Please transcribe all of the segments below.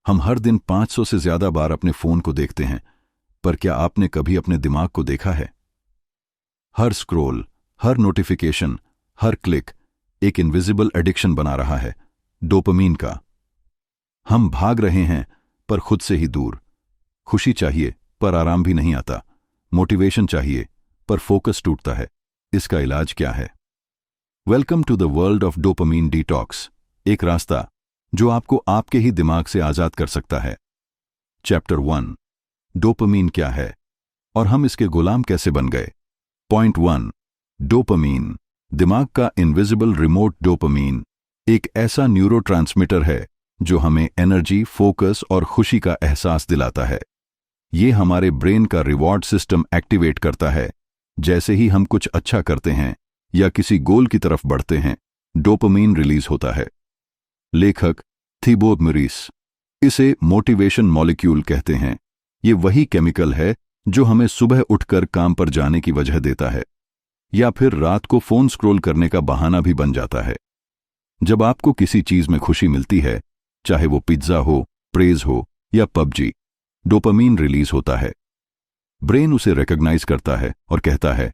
हम हर दिन 500 से ज्यादा बार अपने फोन को देखते हैं, पर क्या आपने कभी अपने दिमाग को देखा है? हर स्क्रॉल, हर नोटिफिकेशन, हर क्लिक एक इनविजिबल एडिक्शन बना रहा है, डोपामीन का। हम भाग रहे हैं पर खुद से ही दूर। खुशी चाहिए पर आराम भी नहीं आता, मोटिवेशन चाहिए पर फोकस टूटता है। इसका इलाज क्या है? Welcome to the world of dopamine detox, एक रास्ता जो आपको आपके ही दिमाग से आजाद कर सकता है। चैप्टर 1, डोपामीन क्या है और हम इसके गुलाम कैसे बन गए। पॉइंट 1, डोपामीन, दिमाग का इनविजिबल रिमोट। डोपामीन एक ऐसा न्यूरोट्रांसमीटर है जो हमें एनर्जी, फोकस और खुशी का एहसास दिलाता है। ये हमारे ब्रेन का रिवॉर्ड सिस्टम एक्टिवेट करता है। जैसे ही हम कुछ अच्छा करते हैं या किसी गोल की तरफ बढ़ते हैं, डोपामीन रिलीज होता है। लेखक थिबो म्यूरिस इसे मोटिवेशन मॉलिक्यूल कहते हैं। ये वही केमिकल है जो हमें सुबह उठकर काम पर जाने की वजह देता है या फिर रात को फोन स्क्रॉल करने का बहाना भी बन जाता है। जब आपको किसी चीज में खुशी मिलती है, चाहे वो पिज्जा हो, प्रेज हो या पबजी, डोपामीन रिलीज होता है। ब्रेन उसे रिकॉग्नाइज करता है और कहता है,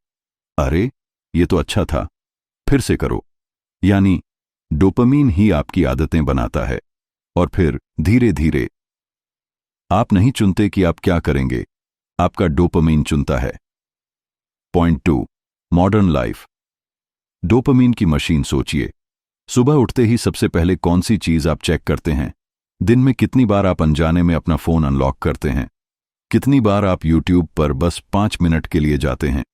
अरे ये तो अच्छा था, फिर से करो। यानी डोपामीन ही आपकी आदतें बनाता है और फिर धीरे धीरे आप नहीं चुनते कि आप क्या करेंगे, आपका डोपामीन चुनता है। पॉइंट 2, मॉडर्न लाइफ, डोपामीन की मशीन। सोचिए, सुबह उठते ही सबसे पहले कौन सी चीज आप चेक करते हैं? दिन में कितनी बार आप अनजाने में अपना फोन अनलॉक करते हैं? कितनी बार आप यूट्यूब पर बस 5 मिनट के लिए जाते हैं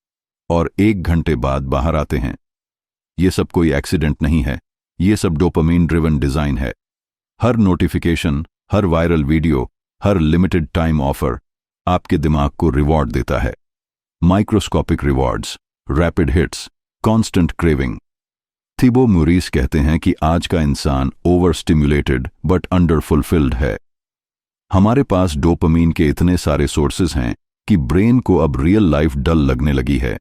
और 1 घंटे बाद बाहर आते हैं? ये सब कोई एक्सीडेंट नहीं है, ये सब डोपामीन ड्रिवन डिजाइन है। हर नोटिफिकेशन, हर वायरल वीडियो, हर लिमिटेड टाइम ऑफर आपके दिमाग को रिवॉर्ड देता है। Microscopic rewards, rapid hits, constant craving. Thibaut Meurisse कहते हैं कि आज का इंसान over stimulated but under fulfilled है। हमारे पास डोपामीन के इतने सारे सोर्सेज हैं कि ब्रेन को अब रियल लाइफ डल लगने लगी है।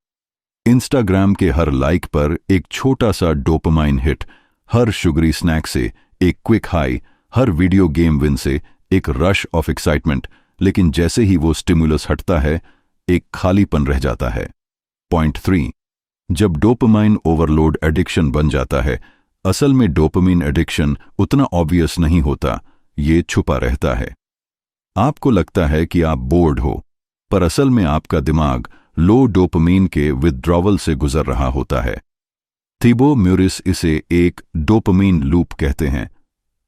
इंस्टाग्राम के हर लाइक पर एक छोटा सा डोपामाइन हिट, हर शुगरी स्नैक से एक क्विक हाई, हर वीडियो गेम विन से एक रश ऑफ एक्साइटमेंट। लेकिन जैसे ही वो स्टिमुलस हटता है, एक खालीपन रह जाता है। पॉइंट 3, जब डोपामाइन ओवरलोड एडिक्शन बन जाता है, असल में डोपामाइन एडिक्शन उतना ऑब्वियस नहीं होता, ये छुपा रहता है। आपको लगता है कि आप बोर्ड हो, पर असल में आपका दिमाग लो डोपामाइन के विथड्रॉवल से गुजर रहा होता है। थिबो म्यूरिस इसे एक डोपामाइन लूप कहते हैं।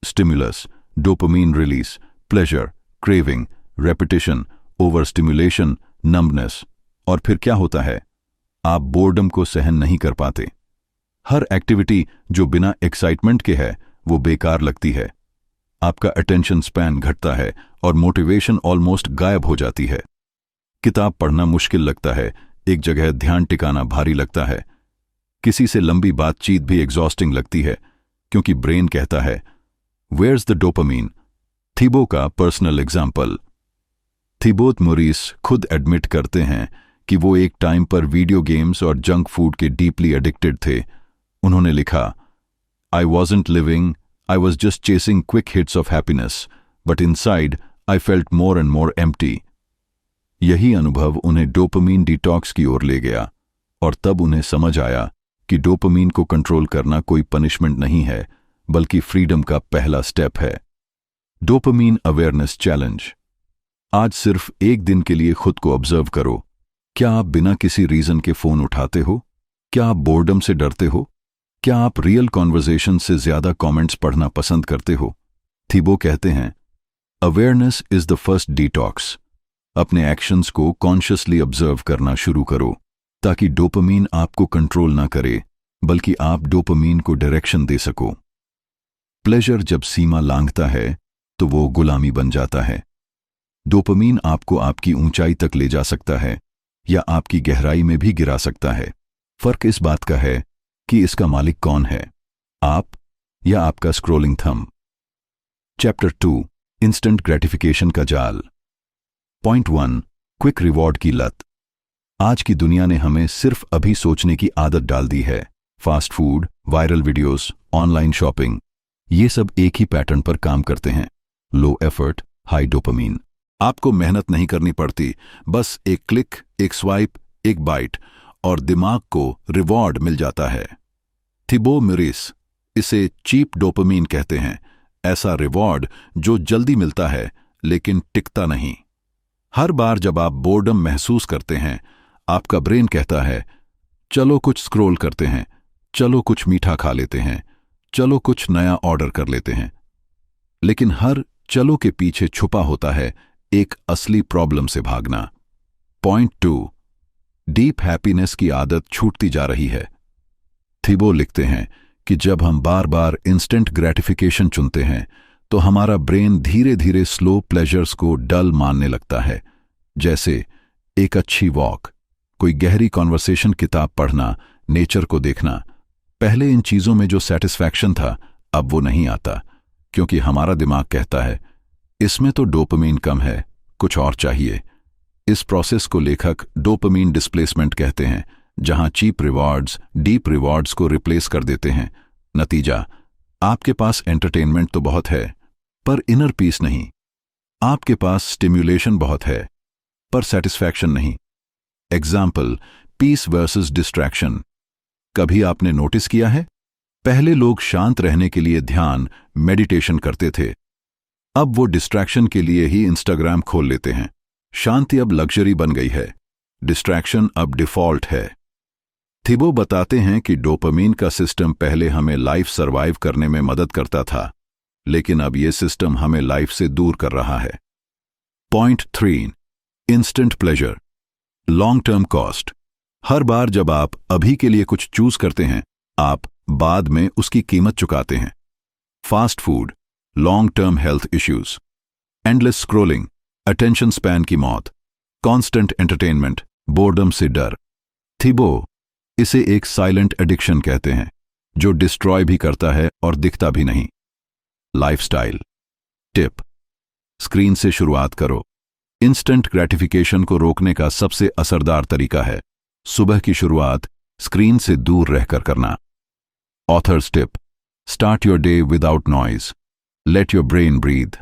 Stimulus, dopamine release, pleasure, craving, repetition, over stimulation, numbness. और फिर क्या होता है? आप बोर्डम को सहन नहीं कर पाते। हर एक्टिविटी जो बिना एक्साइटमेंट के है, वो बेकार लगती है। आपका अटेंशन स्पैन घटता है और मोटिवेशन ऑलमोस्ट गायब हो जाती है। किताब पढ़ना मुश्किल लगता है, एक जगह ध्यान टिकाना भारी लगता है। किसी से लंबी बातचीत भी एग्जॉस्टिंग लगती है, क्योंकि ब्रेन कहता है, वेयर्स द डोपामीन। थिबो का पर्सनल एग्जाम्पल। थिबो म्यूरिस खुद एडमिट करते हैं कि वो एक टाइम पर वीडियो गेम्स और जंक फूड के डीपली एडिक्टेड थे। उन्होंने लिखा, I wasn't living, I was just chasing quick hits of happiness, but inside I felt more and more empty. यही अनुभव उन्हें डोपामीन डिटॉक्स की ओर ले गया और तब उन्हें समझ आया कि डोपामीन को कंट्रोल करना कोई पनिशमेंट नहीं है, बल्कि फ्रीडम का पहला स्टेप है। Dopamine awareness challenge. आज सिर्फ एक दिन के लिए खुद को ऑब्जर्व करो। क्या आप बिना किसी रीजन के फोन उठाते हो? क्या आप बोर्डम से डरते हो? क्या आप रियल कॉन्वर्सेशन से ज्यादा कमेंट्स पढ़ना पसंद करते हो? थिबो कहते हैं, awareness is the first detox. अपने एक्शंस को कॉन्शियसली ऑब्जर्व करना शुरू करो, ताकि डोपामीन आपको कंट्रोल ना करे, बल्कि आप डोपामीन को डायरेक्शन दे सको। प्लेजर जब सीमा लांघता है तो वो गुलामी बन जाता है। डोपामीन आपको आपकी ऊंचाई तक ले जा सकता है या आपकी गहराई में भी गिरा सकता है। फर्क इस बात का है कि इसका मालिक कौन है, आप या आपका scrolling thumb. Chapter 2, instant gratification का जाल। पॉइंट 1, क्विक रिवॉर्ड की लत। आज की दुनिया ने हमें सिर्फ अभी सोचने की आदत डाल दी है। Fast food, viral videos, online shopping, ये सब एक ही पैटर्न पर काम करते हैं। Low effort, high dopamine. आपको मेहनत नहीं करनी पड़ती, बस एक क्लिक, एक स्वाइप, एक बाइट और दिमाग को रिवॉर्ड मिल जाता है। थिबो म्यूरिस इसे चीप डोपामीन कहते हैं, ऐसा रिवॉर्ड जो जल्दी मिलता है लेकिन टिकता नहीं। हर बार जब आप बोर्डम महसूस करते हैं, आपका ब्रेन कहता है चलो कुछ स्क्रॉल करते हैं, चलो कुछ मीठा खा लेते हैं, चलो कुछ नया ऑर्डर कर लेते हैं। लेकिन हर चलो के पीछे छुपा होता है एक असली प्रॉब्लम से भागना। पॉइंट 2, डीप हैप्पीनेस की आदत छूटती जा रही है। थिबो लिखते हैं कि जब हम बार बार इंस्टेंट ग्रेटिफिकेशन चुनते हैं तो हमारा ब्रेन धीरे धीरे स्लो प्लेजर्स को डल मानने लगता है, जैसे एक अच्छी वॉक, कोई गहरी कॉन्वर्सेशन, किताब पढ़ना, नेचर को देखना। पहले इन चीजों में जो सेटिस्फैक्शन था अब वो नहीं आता, क्योंकि हमारा दिमाग कहता है इसमें तो डोपामीन कम है, कुछ और चाहिए। इस प्रोसेस को लेखक डोपामीन डिस्प्लेसमेंट कहते हैं, जहां चीप रिवॉर्ड्स डीप रिवॉर्ड्स को रिप्लेस कर देते हैं। नतीजा, आपके पास एंटरटेनमेंट तो बहुत है पर इनर पीस नहीं। आपके पास स्टिम्युलेशन बहुत है पर सेटिस्फैक्शन नहीं। Example, peace versus distraction. कभी आपने नोटिस किया है, पहले लोग शांत रहने के लिए ध्यान, मेडिटेशन करते थे। अब वो डिस्ट्रैक्शन के लिए ही इंस्टाग्राम खोल लेते हैं। शांति अब लग्जरी बन गई है, डिस्ट्रैक्शन अब डिफॉल्ट है। थिबो बताते हैं कि डोपामीन का सिस्टम पहले हमें लाइफ सर्वाइव करने में मदद करता था, लेकिन अब ये सिस्टम हमें लाइफ से दूर कर रहा है। Point 3, instant pleasure, long term cost. हर बार जब आप अभी के लिए कुछ चूज करते हैं, आप बाद में उसकी कीमत चुकाते हैं। Fast food, long term health issues, endless scrolling, attention span की मौत, कांस्टेंट एंटरटेनमेंट, बोर्डम से डर। थिबो इसे एक साइलेंट एडिक्शन कहते हैं, जो डिस्ट्रॉय भी करता है और दिखता भी नहीं। लाइफस्टाइल टिप, स्क्रीन से शुरुआत करो। इंस्टेंट ग्रेटिफिकेशन को रोकने का सबसे असरदार तरीका है सुबह की शुरुआत स्क्रीन से दूर रहकर करना। Author's tip, start your day without noise, let your brain breathe.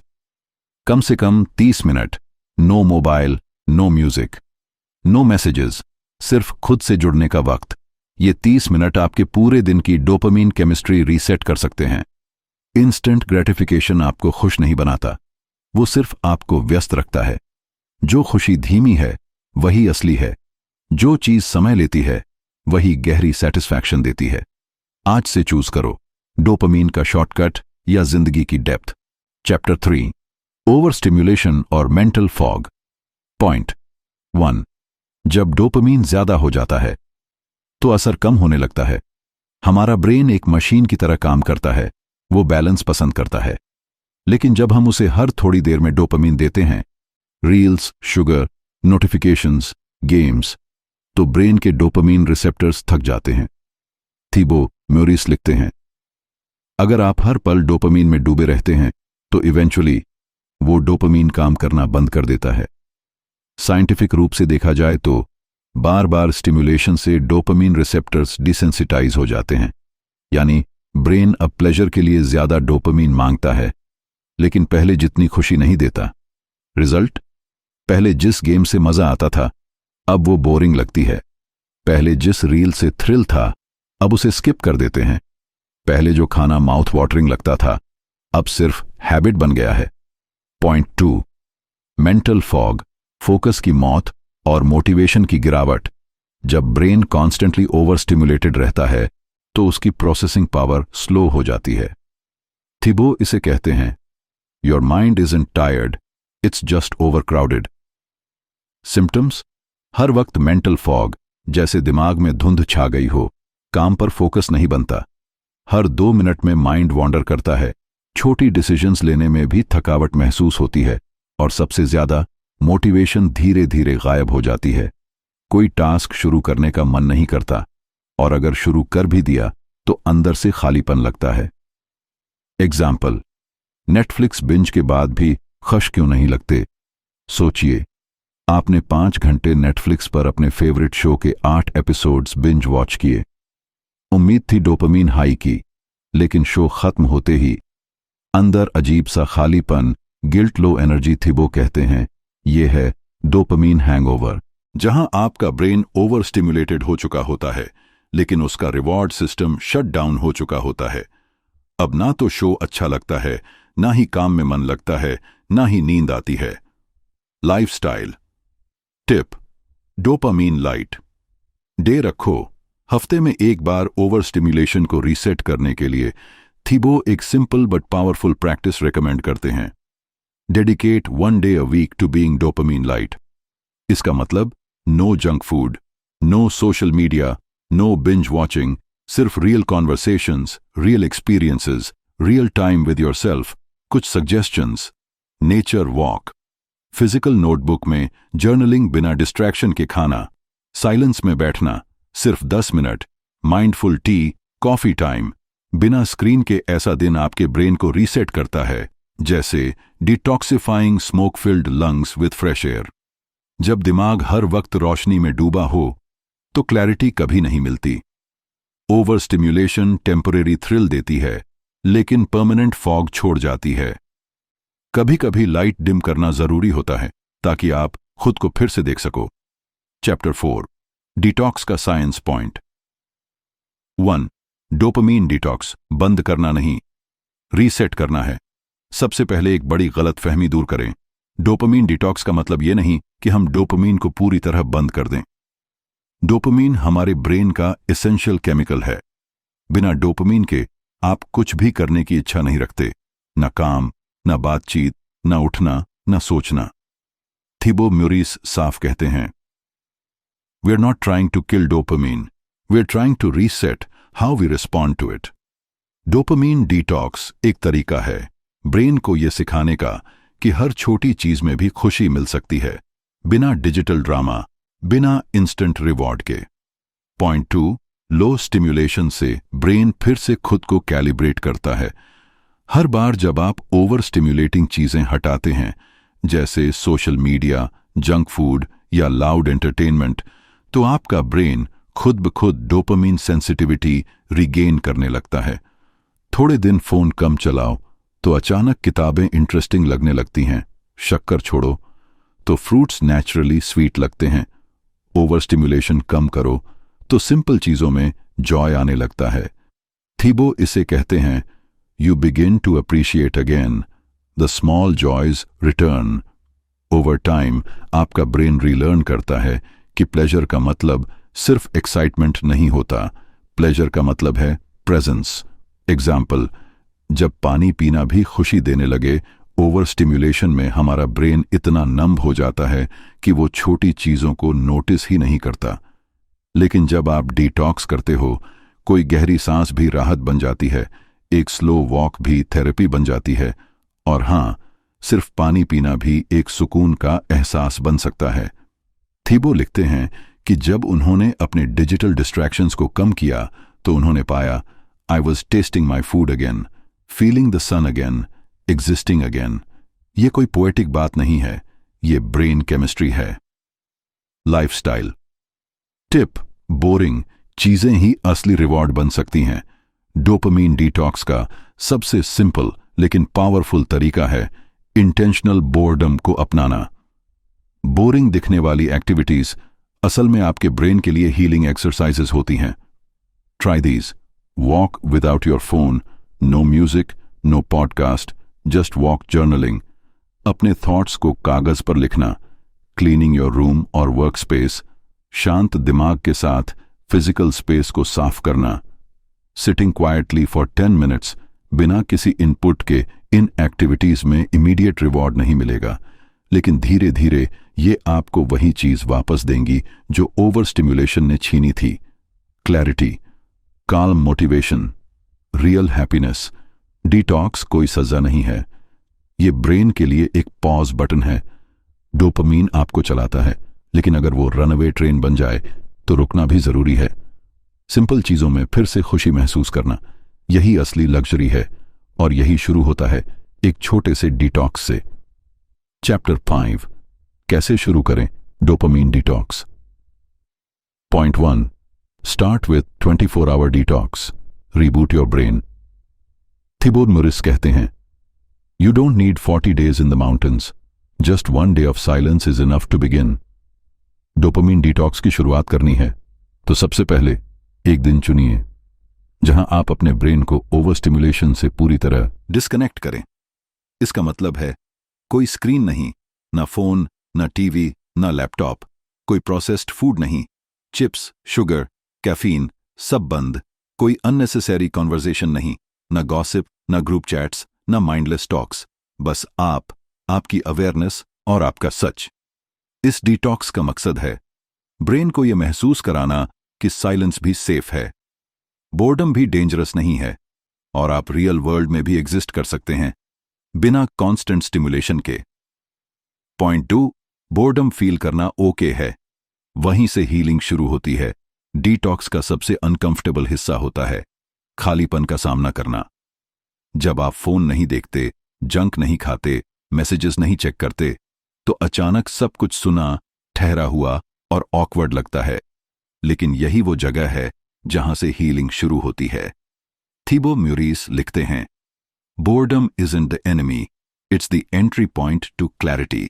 कम से कम 30 minute, no mobile, no music, no messages, सिर्फ खुद से जुड़ने का वक्त। ये 30 मिनट आपके पूरे दिन की डोपामीन केमिस्ट्री रीसेट कर सकते हैं। इंस्टेंट ग्रेटिफिकेशन आपको खुश नहीं बनाता, वो सिर्फ आपको व्यस्त रखता है। जो खुशी धीमी है वही असली है, जो चीज समय लेती है वही गहरी सेटिस्फैक्शन देती है। आज से चूज करो डोपामीन का शॉर्टकट या जिंदगी की डेप्थ। चैप्टर 3, ओवर स्टिम्युलेशन और मेंटल फॉग। पॉइंट 1, जब डोपामीन ज्यादा हो जाता है तो असर कम होने लगता है। हमारा ब्रेन एक मशीन की तरह काम करता है, वो बैलेंस पसंद करता है। लेकिन जब हम उसे हर थोड़ी देर में डोपामीन देते हैं, रील्स, शुगर, नोटिफिकेशंस, गेम्स, तो ब्रेन के डोपामीन रिसेप्टर्स थक जाते हैं। थिबो म्यूरिस लिखते हैं, अगर आप हर पल डोपामीन में डूबे रहते हैं तो इवेंचुअली वो डोपामीन काम करना बंद कर देता है। साइंटिफिक रूप से देखा जाए तो बार बार स्टिम्युलेशन से डोपामीन रिसेप्टर्स डिसेंसिटाइज हो जाते हैं, यानी ब्रेन अब प्लेजर के लिए ज्यादा डोपामीन मांगता है, लेकिन पहले जितनी खुशी नहीं देता। रिजल्ट, पहले जिस गेम से मजा आता था अब वो बोरिंग लगती है। पहले जिस रील से थ्रिल था अब उसे स्किप कर देते हैं। पहले जो खाना माउथ वाटरिंग लगता था अब सिर्फ हैबिट बन गया है। पॉइंट 2, मेंटल फॉग, फोकस की मौत और मोटिवेशन की गिरावट। जब ब्रेन कॉन्स्टेंटली ओवर स्टिमुलेटेड रहता है तो उसकी प्रोसेसिंग पावर स्लो हो जाती है। थिबो इसे कहते हैं, your mind isn't tired, it's just overcrowded. Symptoms, हर वक्त मेंटल फॉग, जैसे दिमाग में धुंध छा गई हो, काम पर फोकस नहीं बनता। हर 2 मिनट में माइंड वॉन्डर करता है, छोटी डिसीजंस लेने में भी थकावट महसूस होती है, और सबसे ज्यादा मोटिवेशन धीरे धीरे गायब हो जाती है। कोई टास्क शुरू करने का मन नहीं करता, और अगर शुरू कर भी दिया तो अंदर से खालीपन लगता है। एग्जाम्पल, नेटफ्लिक्स बिंज के बाद भी खुश क्यों नहीं लगते? सोचिए, आपने 5 घंटे नेटफ्लिक्स पर अपने फेवरेट शो के 8 एपिसोड्स बिंज वॉच किए। उम्मीद थी डोपामीन हाई की, लेकिन शो खत्म होते ही अंदर अजीब सा खालीपन, गिल्ट लो एनर्जी थिबो कहते हैं ये है डोपामीन हैंगओवर, जहां आपका ब्रेन ओवर स्टिमुलेटेड हो चुका होता है लेकिन उसका रिवॉर्ड सिस्टम शट डाउन हो चुका होता है। अब ना तो शो अच्छा लगता है, ना ही काम में मन लगता है, ना ही नींद आती है। Lifestyle tip, dopamine light day रखो। हफ्ते में एक बार ओवर स्टिमुलेशन को रीसेट करने के लिए थिबो एक simple but powerful practice recommend करते हैं। Dedicate 1 day a week to being dopamine light. इसका मतलब no junk food, no social media, no binge watching, सिर्फ real conversations, real experiences, real time with yourself. कुछ suggestions, nature walk, physical notebook में journaling, बिना distraction के खाना, silence में बैठना, सिर्फ 10 minute, mindful T, coffee time, बिना स्क्रीन के। ऐसा दिन आपके ब्रेन को रीसेट करता है, जैसे detoxifying smoke field lungs with fresh air. जब दिमाग हर वक्त रोशनी में डूबा हो तो क्लैरिटी कभी नहीं मिलती। ओवर स्टिम्युलेशन टेम्परेरी थ्रिल देती है लेकिन परमानेंट फॉग छोड़ जाती है। कभी कभी लाइट डिम करना जरूरी होता है ताकि आप खुद को फिर से देख सको। चैप्टर 4, डिटॉक्स का साइंस पॉइंट। 1. डोपामीन डिटॉक्स बंद करना नहीं, रीसेट करना है। सबसे पहले एक बड़ी गलतफहमी दूर करें। डोपामीन डिटॉक्स का मतलब यह नहीं कि हम डोपामीन को पूरी तरह बंद कर दें। डोपामीन हमारे ब्रेन का एसेंशियल केमिकल है। बिना डोपामीन के आप कुछ भी करने की इच्छा नहीं रखते, न काम, न बातचीत, न उठना, न सोचना। थिबो म्यूरिस साफ कहते हैं, we are not trying to kill dopamine, we are trying to reset how we respond to it. Dopamine detox एक तरीका है ब्रेन को यह सिखाने का कि हर छोटी चीज में भी खुशी मिल सकती है, बिना डिजिटल ड्रामा, बिना इंस्टेंट रिवॉर्ड के। पॉइंट 2, लो स्टिम्युलेशन से ब्रेन फिर से खुद को कैलिब्रेट करता है। हर बार जब आप ओवर स्टिम्युलेटिंग चीजें हटाते हैं, जैसे सोशल मीडिया, जंक फूड या लाउड एंटरटेनमेंट, तो आपका ब्रेन खुद ब खुद डोपामीन सेंसिटिविटी रिगेन करने लगता है। थोड़े दिन फोन कम चलाओ तो अचानक किताबें इंटरेस्टिंग लगने लगती हैं। शक्कर छोड़ो तो फ्रूट्स नेचुरली स्वीट लगते हैं। ओवर स्टिम्युलेशन कम करो तो सिंपल चीजों में जॉय आने लगता है। थिबो इसे कहते हैं, you begin to appreciate again, the small joys return. Over time आपका ब्रेन रीलर्न करता है कि प्लेजर का मतलब सिर्फ एक्साइटमेंट नहीं होता, प्लेजर का मतलब है प्रेजेंस। एग्जाम्पल, जब पानी पीना भी खुशी देने लगे, ओवर स्टिम्युलेशन में हमारा ब्रेन इतना नंब हो जाता है कि वो छोटी चीजों को नोटिस ही नहीं करता। लेकिन जब आप डिटॉक्स करते हो, कोई गहरी सांस भी राहत बन जाती है, एक स्लो वॉक भी थेरेपी बन जाती है, और हाँ, सिर्फ पानी पीना भी एक सुकून का एहसास बन सकता है। थिबो लिखते हैं कि जब उन्होंने अपने डिजिटल डिस्ट्रैक्शंस को कम किया तो उन्होंने पाया, I was testing my food again, feeling the sun again, existing again. ये कोई पोएटिक बात नहीं है, ये ब्रेन केमिस्ट्री है। लाइफस्टाइल टिप, बोरिंग चीजें ही असली रिवॉर्ड बन सकती हैं। डोपामीन डिटॉक्स का सबसे सिंपल लेकिन पावरफुल तरीका है इंटेंशनल बोर्डम को अपनाना। बोरिंग दिखने वाली एक्टिविटीज असल में आपके ब्रेन के लिए हीलिंग एक्सरसाइजेस होती हैं। Try these. Walk without your phone, no music, no podcast, just walk journaling. अपने थॉट्स को कागज पर लिखना। क्लीनिंग योर रूम और वर्क स्पेस। शांत दिमाग के साथ फिजिकल स्पेस को साफ करना। Sitting quietly for 10 minutes. बिना किसी इनपुट के इन एक्टिविटीज में इमीडिएट रिवॉर्ड नहीं मिलेगा, लेकिन धीरे धीरे ये आपको वही चीज वापस देंगी जो ओवर स्टिम्युलेशन ने छीनी थी। Clarity, calm motivation, real happiness. Detox कोई सजा नहीं है, ये ब्रेन के लिए एक पॉज बटन है। डोपामीन आपको चलाता है, लेकिन अगर वो रनअवे ट्रेन बन जाए तो रुकना भी जरूरी है। सिंपल चीजों में फिर से खुशी महसूस करना, यही असली लग्जरी है, और यही शुरू होता है एक छोटे से डिटॉक्स से। चैप्टर 5, कैसे शुरू करें dopamine detox. Point 1, start with 24 hour detox, reboot your brain. Thibaut Meurisse कहते हैं, You don't need 40 days in the mountains. Just one day of silence is enough to begin. Dopamine detox की शुरुआत करनी है तो सबसे पहले एक दिन चुनिए जहां आप अपने ब्रेन को ओवर स्टिमुलेशन से पूरी तरह डिस्कनेक्ट करें। इसका मतलब है कोई स्क्रीन नहीं, ना फोन, ना टीवी, ना लैपटॉप, कोई प्रोसेस्ड फूड नहीं, चिप्स, शुगर, कैफीन सब बंद, कोई अननेसेसरी कॉन्वर्जेशन नहीं, ना गॉसिप, ना ग्रुप चैट्स, ना माइंडलेस टॉक्स, बस आप, आपकी अवेयरनेस और आपका सच। इस डिटॉक्स का मकसद है ब्रेन को यह महसूस कराना कि साइलेंस भी सेफ है, बोर्डम भी डेंजरस नहीं है और आप रियल वर्ल्ड में भी एग्जिस्ट कर सकते हैं बिना कांस्टेंट स्टिमुलेशन के। पॉइंट 2, बोर्डम फील करना ओके है। वहीं से हीलिंग शुरू होती है। डिटॉक्स का सबसे अनकंफर्टेबल हिस्सा होता है खालीपन का सामना करना। जब आप फोन नहीं देखते, जंक नहीं खाते, मैसेजेस नहीं चेक करते, तो अचानक सब कुछ सुना, ठहरा हुआ और ऑकवर्ड लगता है। लेकिन यही वो जगह है जहां से हीलिंग शुरू होती है। थीबो म्यूरिस लिखते हैं, boredom isn't the enemy, it's the entry point two clarity.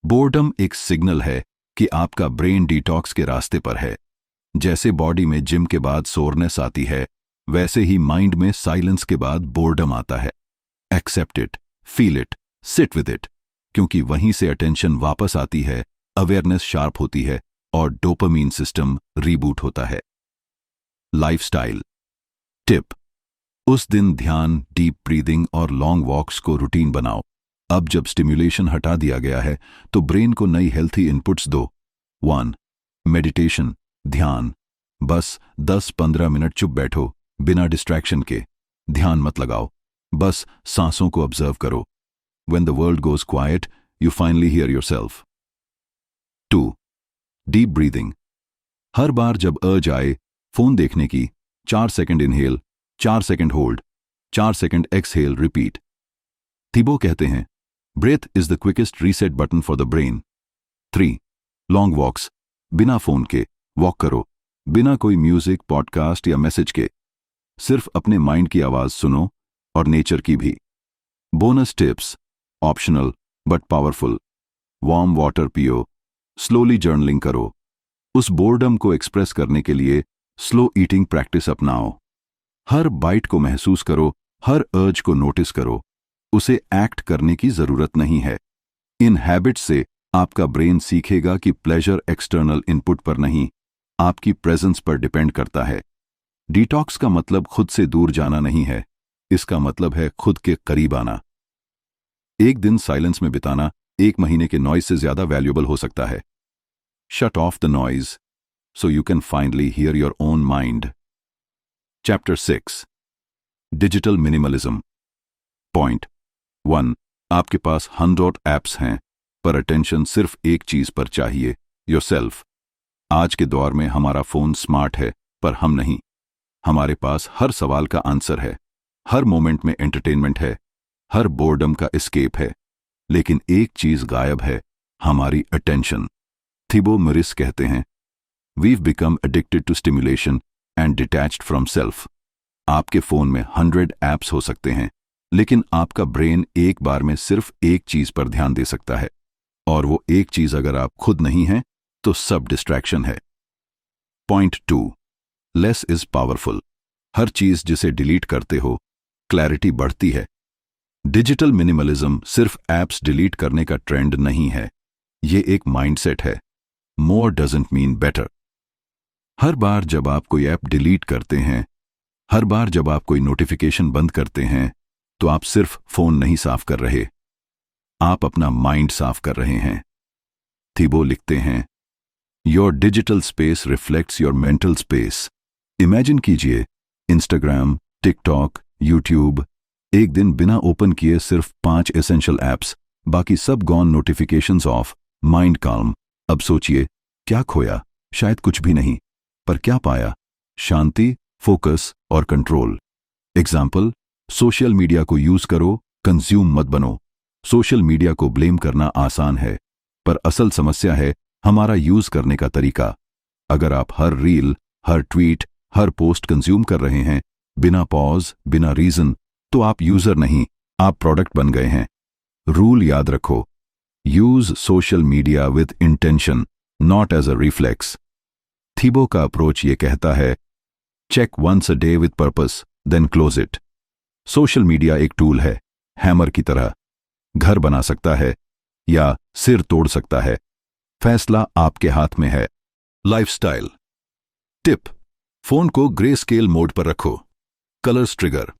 Boredom एक सिग्नल है कि आपका ब्रेन डिटॉक्स के रास्ते पर है। जैसे बॉडी में जिम के बाद सोरनेस आती है, वैसे ही माइंड में साइलेंस के बाद बोर्डम आता है। Accept it, feel it, sit with it, क्योंकि वहीं से अटेंशन वापस आती है, अवेयरनेस शार्प होती है और डोपामीन सिस्टम रीबूट होता है। लाइफस्टाइल टिप, उस दिन ध्यान, डीप ब्रीदिंग और लॉन्ग वॉक्स को रूटीन बनाओ। अब जब स्टिम्युलेशन हटा दिया गया है तो ब्रेन को नई हेल्थी इनपुट्स दो। 1. मेडिटेशन, ध्यान। बस 10-15 मिनट चुप बैठो बिना डिस्ट्रैक्शन के। ध्यान मत लगाओ, बस सांसों को ऑब्जर्व करो। When the world goes quiet, you finally hear yourself. 2. Deep breathing. हर बार जब अर्ज आए फोन देखने की, 4 second inhale, 4 second hold, 4 second exhale, repeat. Thibaut कहते हैं, breath is the quickest reset button for the brain. 3. Long walks, बिना phone के वॉक करो, बिना कोई म्यूजिक, पॉडकास्ट या मैसेज के। सिर्फ अपने माइंड की आवाज सुनो और नेचर की भी। Bonus tips, optional but powerful. Warm water पियो, स्लोली जर्नलिंग करो, उस बोर्डम को एक्सप्रेस करने के लिए स्लो ईटिंग प्रैक्टिस अपनाओ। हर बाइट को महसूस करो, हर अर्ज को नोटिस करो, उसे एक्ट करने की जरूरत नहीं है। इन हैबिट्स से आपका ब्रेन सीखेगा कि प्लेजर एक्सटर्नल इनपुट पर नहीं, आपकी प्रेजेंस पर डिपेंड करता है। डिटॉक्स का मतलब खुद से दूर जाना नहीं है, इसका मतलब है खुद के करीब आना। एक दिन साइलेंस में बिताना 1 महीने के नॉइज से ज्यादा वैल्यूएबल हो सकता है। Shut off the noise so you can finally hear your own mind. Chapter 6. Digital Minimalism. Point 1. आपके पास 100 apps हैं, पर अटेंशन सिर्फ एक चीज पर चाहिए, yourself. आज के दौर में हमारा फोन स्मार्ट है, पर हम नहीं। हमारे पास हर सवाल का आंसर है, हर मोमेंट में एंटरटेनमेंट है, हर बोर्डम का एस्केप है, लेकिन एक चीज गायब है, हमारी अटेंशन। थीबो म्यूरिस कहते हैं, We've become addicted to stimulation and detached from self. आपके फोन में 100 apps हो सकते हैं, लेकिन आपका ब्रेन एक बार में सिर्फ एक चीज पर ध्यान दे सकता है, और वो एक चीज अगर आप खुद नहीं हैं, तो सब डिस्ट्रैक्शन है। पॉइंट 2. Less is powerful. हर चीज जिसे डिलीट करते हो, क्लैरिटी बढ़ती है। डिजिटल मिनिमलिज्म सिर्फ एप्स डिलीट करने का ट्रेंड नहीं है, ये एक माइंडसेट है। More doesn't mean better. हर बार जब आप कोई ऐप डिलीट करते हैं, हर बार जब आप कोई नोटिफिकेशन बंद करते हैं, तो आप सिर्फ फोन नहीं साफ कर रहे, आप अपना माइंड साफ कर रहे हैं। थीबो लिखते हैं, your digital space reflects your mental space. Imagine कीजिए, इंस्टाग्राम, टिकटॉक, यूट्यूब, एक दिन बिना ओपन किए सिर्फ 5 एसेंशियल ऐप्स, बाकी सब gone, notifications of, mind calm. अब सोचिए, क्या खोया? शायद कुछ भी नहीं, पर क्या पाया? शांति, फोकस और कंट्रोल। एग्जाम्पल, सोशल मीडिया को यूज करो, कंज्यूम मत बनो। सोशल मीडिया को ब्लेम करना आसान है, पर असल समस्या है हमारा यूज करने का तरीका। अगर आप हर रील, हर ट्वीट, हर पोस्ट कंज्यूम कर रहे हैं बिना पॉज, बिना रीजन, तो आप यूजर नहीं, आप प्रोडक्ट बन गए हैं। रूल याद रखो, use social media with intention, not as a reflex. Thibaut का अप्रोच ये कहता है, check once a day with purpose, then close it. Social media एक टूल है, हैमर की तरह, घर बना सकता है या सिर तोड़ सकता है। फैसला आपके हाथ में है। लाइफस्टाइल टिप, फोन को ग्रे स्केल मोड पर रखो। Colours trigger.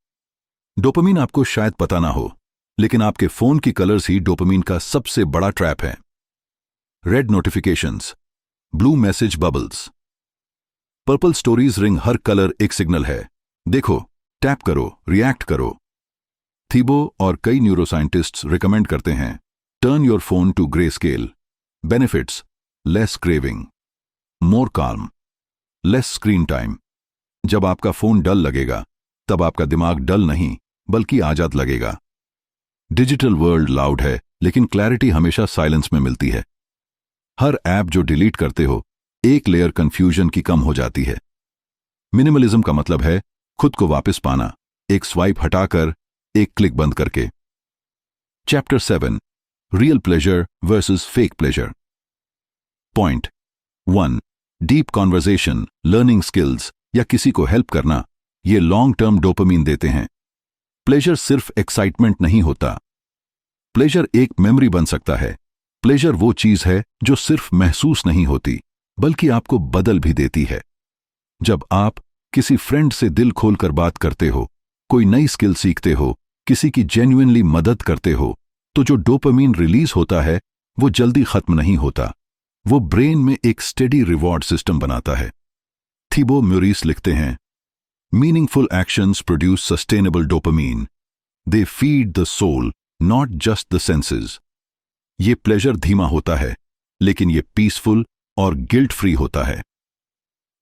डोपामीन आपको शायद पता ना हो, लेकिन आपके फोन की कलर्स ही डोपामीन का सबसे बड़ा ट्रैप है। Red notifications, blue message bubbles, purple stories ring, हर कलर एक सिग्नल है। देखो, टैप करो, रिएक्ट करो। थीबो और कई न्यूरोसाइंटिस्ट्स रिकमेंड करते हैं, turn your phone to greyscale. Benefits, less craving, more calm, less screen time. जब आपका फोन डल लगेगा, तब आपका दिमाग डल नहीं बल्कि आजाद लगेगा। डिजिटल वर्ल्ड लाउड है, लेकिन क्लैरिटी हमेशा साइलेंस में मिलती है। हर ऐप जो डिलीट करते हो, एक लेयर कंफ्यूजन की कम हो जाती है। मिनिमलिज्म का मतलब है खुद को वापस पाना, एक स्वाइप हटाकर, एक क्लिक बंद करके। Chapter 7, real pleasure versus fake pleasure. Point 1, deep conversation, learning skills या किसी को हेल्प करना, ये लॉन्ग टर्म डोपामीन देते हैं। प्लेजर सिर्फ एक्साइटमेंट नहीं होता। प्लेजर एक मेमोरी बन सकता है। प्लेजर वो चीज है जो सिर्फ महसूस नहीं होती, बल्कि आपको बदल भी देती है। जब आप किसी फ्रेंड से दिल खोलकर बात करते हो, कोई नई स्किल सीखते हो, किसी की जेन्युइनली मदद करते हो, तो जो डोपामीन रिलीज होता है वो जल्दी खत्म नहीं होता। वो ब्रेन में एक स्टेडी रिवॉर्ड सिस्टम बनाता है। थीबो म्यूरिस लिखते हैं, meaningful actions produce sustainable dopamine. They feed the soul, not just the senses. ये प्लेजर धीमा होता है, लेकिन ये पीसफुल और गिल्ट फ्री होता है।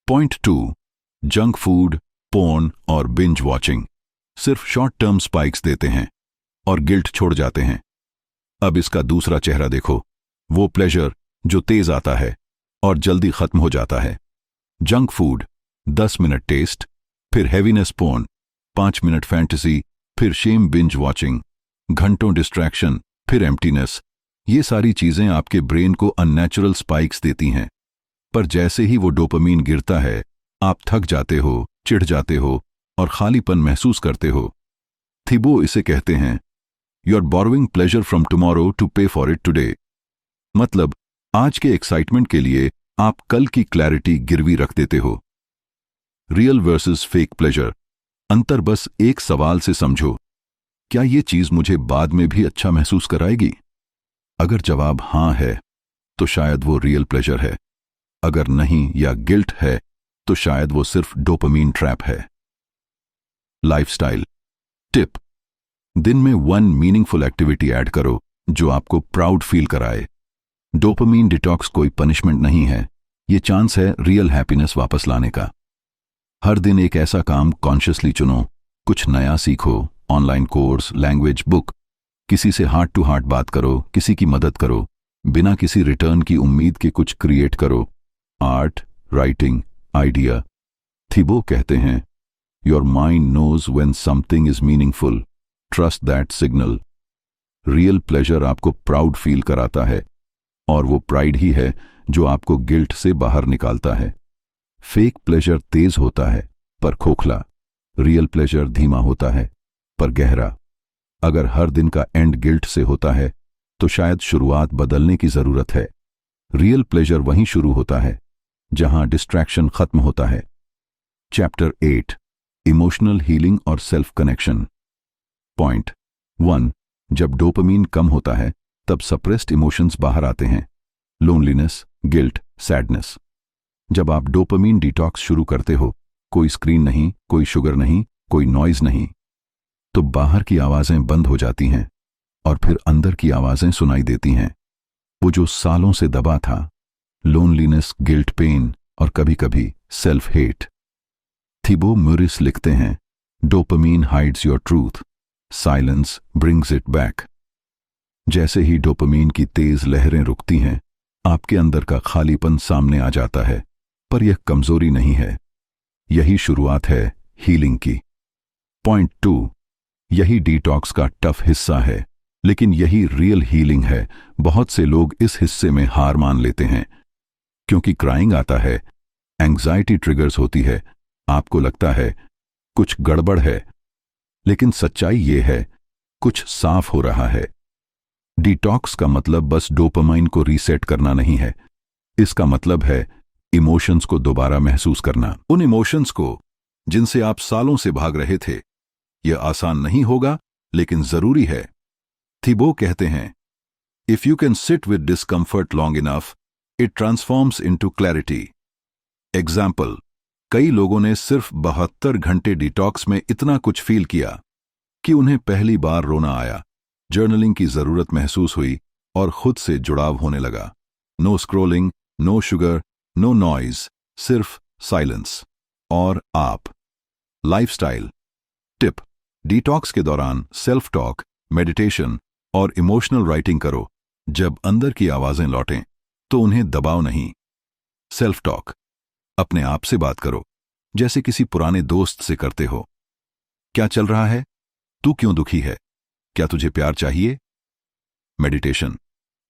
पॉइंट 2, जंक फूड, पोर्न और बिंज वॉचिंग सिर्फ शॉर्ट टर्म स्पाइक्स देते हैं और गिल्ट छोड़ जाते हैं। अब इसका दूसरा चेहरा देखो, वो प्लेजर जो तेज आता है और जल्दी खत्म हो जाता है। जंक फूड, 10 मिनट टेस्ट, फिर हैवीनेस पोर्न, 5 मिनट फैंटेसी, फिर शेम बिंज वॉचिंग, घंटों डिस्ट्रैक्शन, फिर एम्प्टीनेस। ये सारी चीजें आपके ब्रेन को अननेचुरल स्पाइक्स देती हैं, पर जैसे ही वो डोपामीन गिरता है, आप थक जाते हो, चिढ़ जाते हो और खालीपन महसूस करते हो। थीबो इसे कहते हैं, you are borrowing pleasure from tomorrow to pay for it today. मतलब, आज के एक्साइटमेंट के लिए आप कल की क्लैरिटी गिरवी रख देते हो। Real versus fake pleasure. अंतर बस एक सवाल से समझो, क्या ये चीज मुझे बाद में भी अच्छा महसूस कराएगी? अगर जवाब हां है, तो शायद वो रियल प्लेजर है। अगर नहीं या गिल्ट है, तो शायद वो सिर्फ डोपामीन ट्रैप है। लाइफस्टाइल टिप, दिन में 1 मीनिंगफुल एक्टिविटी ऐड करो जो आपको प्राउड फील कराए। डोपामीन डिटॉक्स कोई पनिशमेंट नहीं है, ये चांस है रियल हैप्पीनेस वापस लाने का। हर दिन एक ऐसा काम कॉन्शियसली चुनो, कुछ नया सीखो, ऑनलाइन कोर्स, लैंग्वेज, बुक। किसी से हार्ट टू हार्ट बात करो, किसी की मदद करो, बिना किसी रिटर्न की उम्मीद के कुछ क्रिएट करो। Art, writing, idea. थीबो कहते हैं, your mind knows when something is meaningful, trust that signal. Real pleasure आपको प्राउड फील कराता है, और वो प्राइड ही है जो आपको गिल्ट से बाहर निकालता है। फेक प्लेजर तेज होता है पर खोखला, रियल प्लेजर धीमा होता है पर गहरा। अगर हर दिन का एंड गिल्ट से होता है, तो शायद शुरुआत बदलने की जरूरत है। रियल प्लेजर वहीं शुरू होता है जहां डिस्ट्रैक्शन खत्म होता है। चैप्टर 8, इमोशनल हीलिंग और सेल्फ कनेक्शन। पॉइंट 1, जब डोपामीन कम होता है, तब सप्रेस्ड इमोशंस बाहर आते हैं। Loneliness, guilt, sadness. जब आप डोपामीन डिटॉक्स शुरू करते हो, कोई स्क्रीन नहीं, कोई शुगर नहीं, कोई नॉइज नहीं, तो बाहर की आवाजें बंद हो जाती हैं और फिर अंदर की आवाजें सुनाई देती हैं। वो जो सालों से दबा था, लोनलीनेस, गिल्ट, पेन और कभी कभी सेल्फ हेट। थीबो म्यूरिस लिखते हैं, dopamine hides your truth, silence brings it back. जैसे ही डोपामीन की तेज लहरें रुकती हैं, आपके अंदर का खालीपन सामने आ जाता है, पर यह कमजोरी नहीं है, यही शुरुआत है हीलिंग की। पॉइंट 2, यही डिटॉक्स का टफ हिस्सा है, लेकिन यही रियल हीलिंग है। बहुत से लोग इस हिस्से में हार मान लेते हैं क्योंकि क्राइंग आता है, एंग्जाइटी ट्रिगर्स होती है, आपको लगता है कुछ गड़बड़ है, लेकिन सच्चाई ये है कुछ साफ हो रहा है। डिटॉक्स का मतलब बस डोपामाइन को रीसेट करना नहीं है, इसका मतलब है इमोशंस को दोबारा महसूस करना, उन इमोशंस को जिनसे आप सालों से भाग रहे थे। यह आसान नहीं होगा, लेकिन जरूरी है। थिबो कहते हैं, if you can sit with discomfort long enough, it transforms into clarity. Example, कई लोगों ने सिर्फ 72 घंटे डिटॉक्स में इतना कुछ फील किया कि उन्हें पहली बार रोना आया, जर्नलिंग की जरूरत महसूस हुई और खुद से जुड़ाव होने लगा। No scrolling, no sugar, no noise, सिर्फ साइलेंस और आप। लाइफस्टाइल टिप, डिटॉक्स के दौरान सेल्फ टॉक, मेडिटेशन और इमोशनल राइटिंग करो। जब अंदर की आवाजें लौटें तो उन्हें दबाओ नहीं। सेल्फ टॉक, अपने आप से बात करो जैसे किसी पुराने दोस्त से करते हो। क्या चल रहा है? तू क्यों दुखी है? क्या तुझे प्यार चाहिए? मेडिटेशन,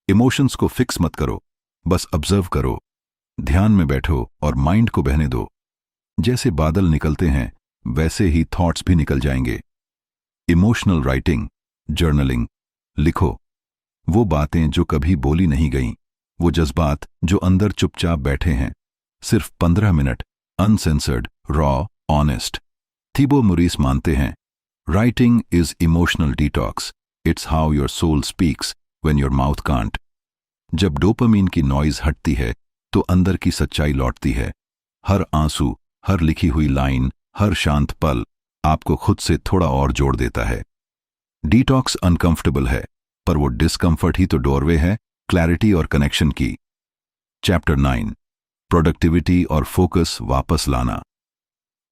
इमोशंस को फिक्स मत करो, बस ऑब्जर्व करो। ध्यान में बैठो और माइंड को बहने दो। जैसे बादल निकलते हैं वैसे ही थॉट्स भी निकल जाएंगे। इमोशनल राइटिंग, जर्नलिंग, लिखो वो बातें जो कभी बोली नहीं गईं, वो जज्बात जो अंदर चुपचाप बैठे हैं। सिर्फ 15 minute, uncensored, raw, honest. Thibaut Meurisse मानते हैं, writing is emotional detox, it's how your soul speaks when your mouth can't. जब डोपामीन की नॉइज हटती है तो अंदर की सच्चाई लौटती है। हर आंसू, हर लिखी हुई लाइन, हर शांत पल आपको खुद से थोड़ा और जोड़ देता है। डिटॉक्स अनकंफर्टेबल है, पर वो डिस्कंफर्ट ही तो डोरवे है क्लैरिटी और कनेक्शन की। चैप्टर 9, प्रोडक्टिविटी और फोकस वापस लाना।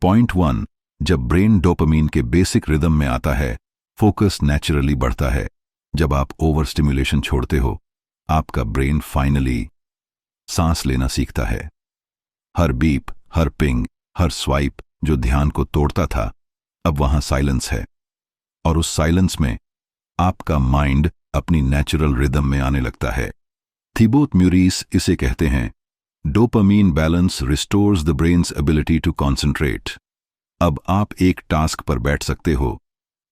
पॉइंट 1, जब ब्रेन डोपामीन के बेसिक रिदम में आता है, फोकस नेचुरली बढ़ता है। जब आप ओवर स्टिमुलेशन छोड़ते हो, आपका ब्रेन फाइनली सांस लेना सीखता है। हर बीप, हर पिंग, हर स्वाइप जो ध्यान को तोड़ता था, अब वहां साइलेंस है, और उस साइलेंस में आपका माइंड अपनी नेचुरल रिदम में आने लगता है। थिबो मोरिस इसे कहते हैं, dopamine balance restores the brain's ability to concentrate. अब आप एक टास्क पर बैठ सकते हो,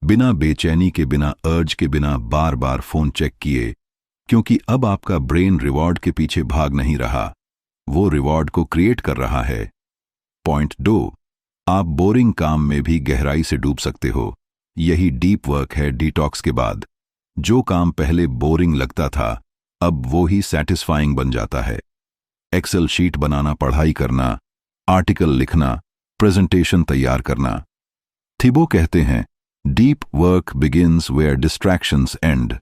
बिना बेचैनी के, बिना अर्ज के, बिना बार बार फोन चेक किए, क्योंकि अब आपका ब्रेन रिवॉर्ड के पीछे भाग नहीं रहा, वो रिवॉर्ड को क्रिएट कर रहा है। पॉइंट 2, आप बोरिंग काम में भी गहराई से डूब सकते हो। यही डीप वर्क है डिटॉक्स के बाद। जो काम पहले बोरिंग लगता था, अब वो ही सैटिस्फाइंग बन जाता है। एक्सेल शीट बनाना, पढ़ाई करना, आर्टिकल लिखना, प्रेजेंटेशन तैयार करना। थिबो कहते हैं, deep work begins where distractions end.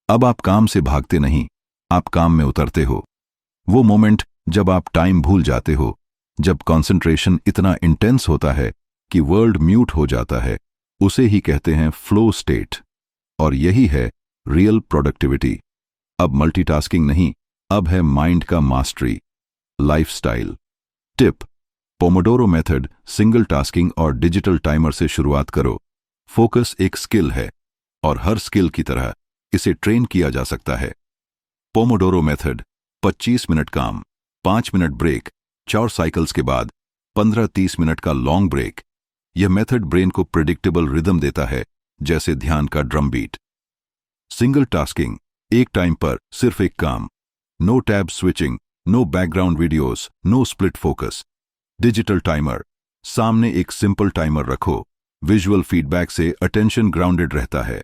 अब आप काम से भागते नहीं, आप काम में उतरते हो। वो मोमेंट जब आप टाइम भूल जाते हो, जब कंसंट्रेशन इतना इंटेंस होता है कि वर्ल्ड म्यूट हो जाता है, उसे ही कहते हैं फ्लो स्टेट। और यही है रियल प्रोडक्टिविटी। अब मल्टीटास्किंग नहीं, अब है माइंड का mastery. Lifestyle tip, Pomodoro method, single tasking और डिजिटल टाइमर से शुरुआत करो। फोकस एक स्किल है और हर स्किल की तरह इसे ट्रेन किया जा सकता है। पोमोडोरो मेथड, 25 मिनट काम, 5 मिनट ब्रेक, 4 साइकिल्स के बाद 15-30 मिनट का लॉन्ग ब्रेक। यह मेथड ब्रेन को प्रेडिक्टेबल रिदम देता है, जैसे ध्यान का ड्रम बीट। सिंगल टास्किंग, एक टाइम पर सिर्फ एक काम, no tab switching, no background videos, no split focus. Digital timer, सामने एक सिंपल टाइमर रखो, विजुअल फीडबैक से अटेंशन ग्राउंडेड रहता है।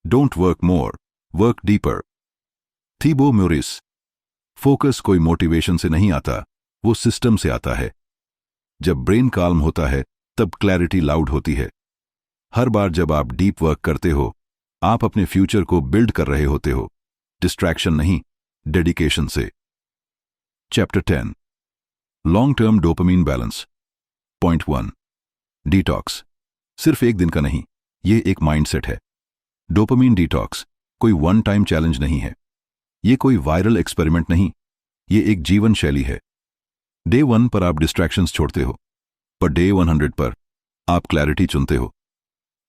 Don't work more, work deeper. Thibaut Meurisse, focus कोई मोटिवेशन से नहीं आता, वो सिस्टम से आता है। जब ब्रेन काल्म होता है तब क्लैरिटी लाउड होती है। हर बार जब आप डीप वर्क करते हो, आप अपने फ्यूचर को बिल्ड कर रहे होते हो, डिस्ट्रैक्शन नहीं, डेडिकेशन से। Chapter 10, long term dopamine balance. Point 1, detox सिर्फ एक दिन का नहीं, ये एक माइंडसेट है। डोपामीन डिटॉक्स कोई वन टाइम चैलेंज नहीं है, ये कोई वायरल एक्सपेरिमेंट नहीं, ये एक जीवन शैली है। डे 1 पर आप डिस्ट्रैक्शंस छोड़ते हो, पर डे 100 पर आप क्लैरिटी चुनते हो।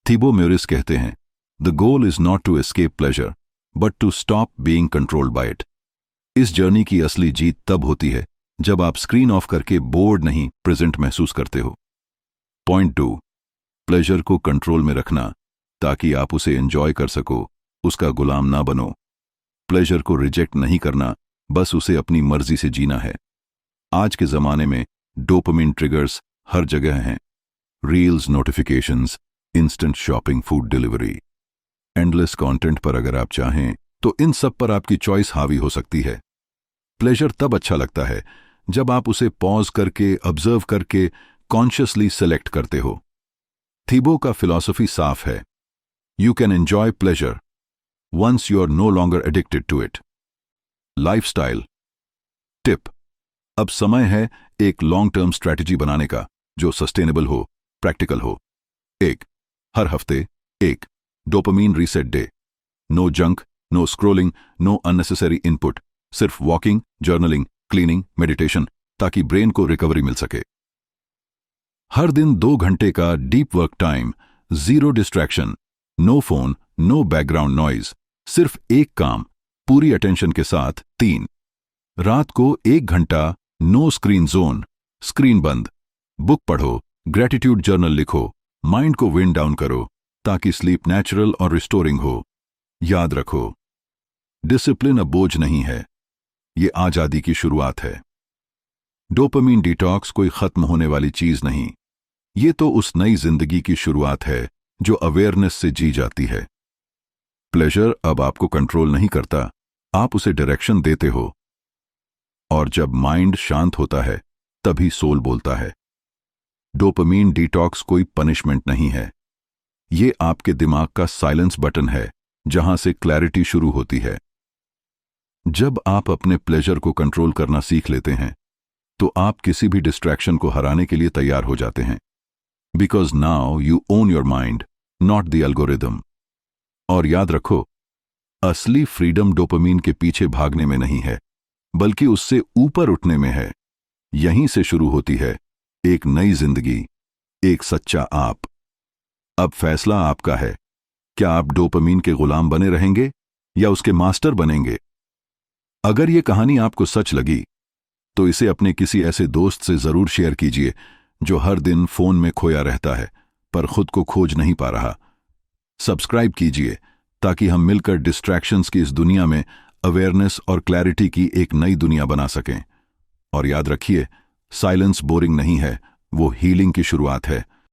थीबो म्यूरिस कहते हैं, the goal is not to escape pleasure but to stop being controlled by it. इस जर्नी की असली जीत तब होती है जब आप स्क्रीन ऑफ करके बोर्ड नहीं, प्रेजेंट महसूस करते हो। पॉइंट 2, प्लेजर को कंट्रोल में रखना ताकि आप उसे एंजॉय कर सको, उसका गुलाम ना बनो। प्लेजर को रिजेक्ट नहीं करना, बस उसे अपनी मर्जी से जीना है। आज के जमाने में डोपामिन ट्रिगर्स हर जगह हैं। Reels, notifications, instant shopping, food delivery, endless content पर अगर आप चाहें तो इन सब पर आपकी चॉइस हावी हो सकती है। प्लेजर तब अच्छा लगता है जब आप उसे पॉज करके, ऑब्जर्व करके, कॉन्शियसली सेलेक्ट करते हो। थीबो का फिलॉसफी साफ है, you can enjoy pleasure once you are no longer addicted to it. Lifestyle tip, अब समय है एक लॉन्ग टर्म स्ट्रैटेजी बनाने का जो सस्टेनेबल हो, प्रैक्टिकल हो। 1, हर हफ्ते एक dopamine reset day. No junk, no scrolling, no unnecessary input, सिर्फ वॉकिंग, जर्नलिंग, क्लीनिंग, मेडिटेशन, ताकि ब्रेन को रिकवरी मिल सके। हर दिन 2 घंटे का deep work time, zero distraction, no phone, no background noise, सिर्फ एक काम, पूरी अटेंशन के साथ। 3, रात को 1 घंटा नो स्क्रीन जोन, स्क्रीन बंद, बुक पढ़ो, ग्रेटिट्यूड जर्नल लिखो, माइंड को विंड डाउन करो ताकि स्लीप नेचुरल और रिस्टोरिंग हो। याद रखो, डिसिप्लिन अब बोझ नहीं है, ये आजादी की शुरुआत है। डोपामीन डिटॉक्स कोई खत्म होने वाली चीज नहीं, ये तो उस नई जिंदगी की शुरुआत है जो अवेयरनेस से जी जाती है। प्लेजर अब आपको कंट्रोल नहीं करता, आप उसे डायरेक्शन देते हो। और जब माइंड शांत होता है तभी सोल बोलता है। डोपामीन डिटॉक्स कोई पनिशमेंट नहीं है, ये आपके दिमाग का साइलेंस बटन है जहां से क्लैरिटी शुरू होती है। जब आप अपने प्लेजर को कंट्रोल करना सीख लेते हैं तो आप किसी भी डिस्ट्रैक्शन को हराने के लिए तैयार हो जाते हैं। Because now you own your mind, not the algorithm. और याद रखो, असली फ्रीडम डोपामीन के पीछे भागने में नहीं है, बल्कि उससे ऊपर उठने में है। यहीं से शुरू होती है एक नई जिंदगी, एक सच्चा आप। अब फैसला आपका है, क्या आप डोपामीन के गुलाम बने रहेंगे या उसके मास्टर बनेंगे? अगर ये कहानी आपको सच लगी तो इसे अपने किसी ऐसे दोस्त से जरूर शेयर कीजिए जो हर दिन फोन में खोया रहता है पर खुद को खोज नहीं पा रहा। सब्सक्राइब कीजिए ताकि हम मिलकर डिस्ट्रैक्शंस की इस दुनिया में अवेयरनेस और क्लैरिटी की एक नई दुनिया बना सकें। और याद रखिए, साइलेंस बोरिंग नहीं है, वो हीलिंग की शुरुआत है।